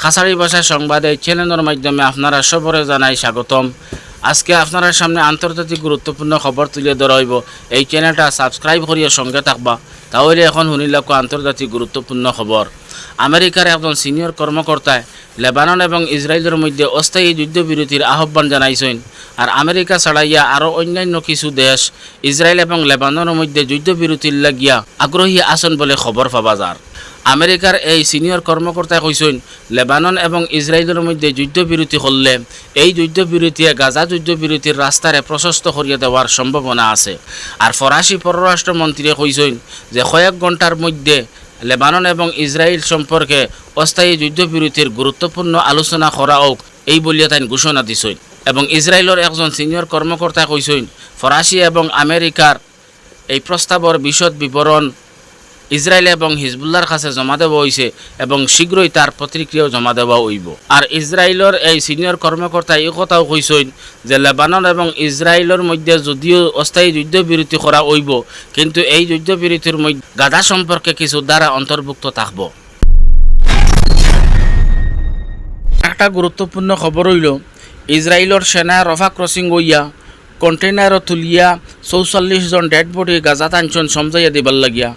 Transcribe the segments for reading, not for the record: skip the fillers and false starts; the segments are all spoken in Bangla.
খাসাড়ি ভাষা সংবাদ এই চ্যানেলের মাধ্যমে আপনারা সবরে জানাই স্বাগতম। আজকে আপনারা সামনে আন্তর্জাতিক গুরুত্বপূর্ণ খবর তুলে ধরা হইব। এই চ্যানেলটা সাবস্ক্রাইব করিয়ে সঙ্গে থাকবা, তাহলে এখন শুনিলাকো আন্তর্জাতিক গুরুত্বপূর্ণ খবর। আমেরিকার একজন সিনিয়র কর্মকর্তায় লেবানন এবং ইসরায়েলের মধ্যে অস্থায়ী যুদ্ধবিরতির আহ্বান জানাইছেন। আর আমেরিকা ছাড়াইয়া আরও অন্যান্য কিছু দেশ ইসরায়েল এবং লেবাননের মধ্যে যুদ্ধবিরতির লাগিয়া আগ্রহী আছেন বলে খবর পাওয়া যায়। আমেরিকার এই সিনিয়র কর্মকর্তায় কইছেন, লেবানন এবং ইসরায়েলের মধ্যে যুদ্ধবিরতি করলে এই যুদ্ধবিরতিয়ে গাজা যুদ্ধবিরতির রাস্তারে প্রশস্ত করিয়ে দেওয়ার সম্ভাবনা আছে। আর ফরাসি পররাষ্ট্রমন্ত্রী কইছেন যে কয়েক ঘন্টার মধ্যে লেবানন এবং ইসরায়েল সম্পর্কে অস্থায়ী যুদ্ধবিরতির গুরুত্বপূর্ণ আলোচনা করা হোক, এই বলিয়া তাই ঘোষণা দিছেন। এবং ইসরায়েলের একজন সিনিয়র কর্মকর্তা কইছেন, ফরাসি এবং আমেরিকার এই প্রস্তাবের বিশদ বিবরণ ইসরায়েল এবং হিজবুল্লাহর কাছে জমা দেওয়া হয়েছে এবং শীঘ্রই তার প্রতিক্রিয়াও জমা দেওয়া হইব। আর ইসরায়েলের এই সিনিয়র কর্মকর্তা এই কথাও কইছেন যে লেবানন এবং ইসরায়েলের মধ্যে যদিও অস্থায়ী যুদ্ধবিরতি করা হইব, কিন্তু এই যুদ্ধবিরতির মধ্যে গাজা সম্পর্কে কিছু দ্বারা অন্তর্ভুক্ত থাকব। একটা গুরুত্বপূর্ণ খবর হইল, ইসরায়েলের সেনা রফা ক্রসিং হইয়া কন্টেইনারও তুলিয়া ৪৪ জন ডেড বডি গাজা আনছন সমঝাইয়া দিবার লাগিয়া।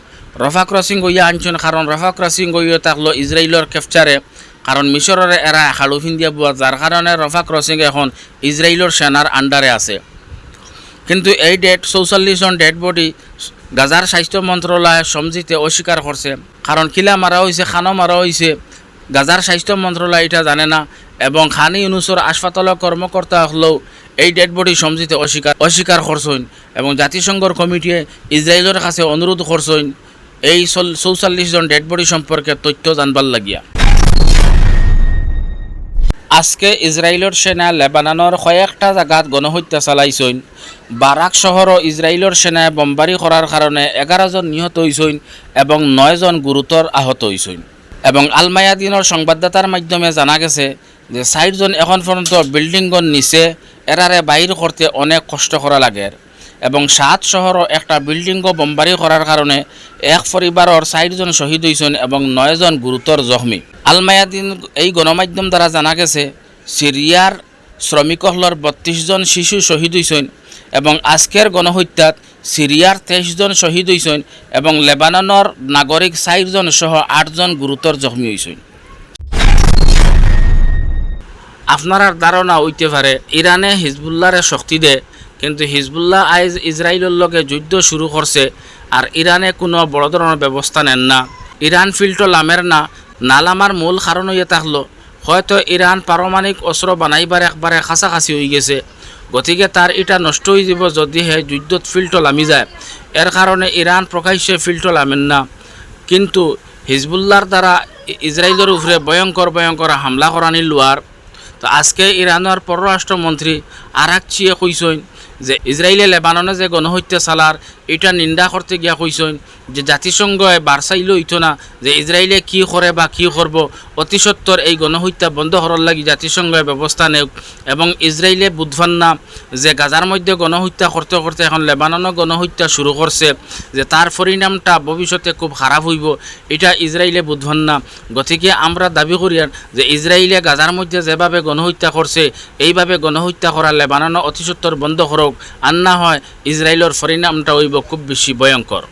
রফা ক্রসিং হইয়া আনছন, কারণ রফা ক্রসিং হইয়া থাকলো ইসরায়েলের ক্যাপচারে, কারণ মিশরের এরা হালুফিন দিয়া বুয়া, যার কারণে রফা ক্রসিং এখন ইসরায়েলের সেনার আন্ডারে আছে। কিন্তু এই ৪৪ জন ডেড বডি গাজার স্বাস্থ্য মন্ত্রণালয় সমঝিতে অস্বীকার করছে। কারণ কিলা মারা হয়েছে, খানো মারা হয়েছে, গাজার স্বাস্থ্য মন্ত্রণালয় এটা জানে না। এবং খান ইউনুসের হাসপাতালের কর্মকর্তা হলেও এই ডেড বডি সমঝিতে অস্বীকার করছেন। এবং জাতিসংঘর কমিটিয়ে ইসরায়েলের কাছে অনুরোধ করছেন এই ৪৪ জন ডেড বডি সম্পর্কে তথ্য জানবার লাগিয়া। আজকে ইসরায়েলের সেনা লেবাননের কয়েকটা জায়গাত গণহত্যা চালাইছেন। বারাক শহরও ইসরায়েলের সেনায় বোমবারি করার কারণে 11 জন নিহত হয়েছেন এবং 9 জন গুরুতর আহত হয়েছেন। এবং আল মায়াদিনের সংবাদদাতার মাধ্যমে জানা গেছে যে 60 জন এখন পর্যন্ত বিল্ডিংয়ের নিচে এরারে বাইর করতে অনেক কষ্ট করা লাগে। এবং 7 শহরও একটা বিল্ডিংও বোমবারি করার কারণে এক পরিবারের 60 জন শহীদ হয়েছেন এবং 9 জন গুরুতর জখমী। আল মায়াদিন এই গণমাধ্যম দ্বারা জানা গেছে সিরিয়ার শ্রমিকহলর 32 জন শিশু শহীদ হয়েছেন এবং আজকের গণহত্যাত সিরিয়ার 23 জন শহীদ হয়েছেন এবং লেবাননের নাগরিক 4 জন সহ 8 জন গুরুতর জখমী হয়েছেন। আপনার ধারণা হইতে পারে ইরানে হিজবুল্লাহরে শক্তি দেয়, কিন্তু হিজবুল্লাহ আইজ ইসরায়েলের লগে যুদ্ধ শুরু করছে আর ইরানে কোনো বড় ধরনের ব্যবস্থা নেন না। ইরান ফিল্টো লামের না লামার মূল কারণ হইয়া থাকলো হয়তো ইরান পারমাণবিক অস্ত্র বানাইবার একবারে কাছাকাছি হয়ে গেছে। গতিকে তার এটা নষ্ট হয়ে যাব যদি হে যুদ্ধত ফিল্টো লামি যায়। এর কারণে ইরান প্রকাশ্যে ফিল্টো লামেন না, কিন্তু হিজবুল্লাহর দ্বারা ইসরায়েলের উপরে ভয়ঙ্কর হামলা করানি লোয়ার। তো আজকে ইরানের পররাষ্ট্রমন্ত্রী আরাকচিয়ে কইছেন যে ইসরায়েলে লেবাননে যে গণহত্যা চালার এটা নিন্দা করতে গিয়া কইছেন যে জাতিসংঘে বারচাইল হইতো না যে ইসরায়েলে কি করে বা কি করব, অতি সত্বর এই গণহত্যা বন্ধ করার লাগি জাতিসংঘে ব্যবস্থা নেওক। এবং ইসরায়েলে বুধবার না যে গাজার মধ্যে গণহত্যা করতে করতে এখন লেবাননও গণহত্যা শুরু করছে, যে তার পরিণামটা ভবিষ্যতে খুব খারাপ হইব, এটা ইসরায়েলে বুধবার না। গতিকে আমরা দাবি করি যে ইসরায়েলে গাজার মধ্যে যেভাবে গণহত্যা করছে এইভাবে গণহত্যা করা লেবাননও অতি সত্বর বন্ধ করুক, আর না হয় ইসরায়েলের পরিণামটা হইব খুব বেশি ভয়ঙ্কর।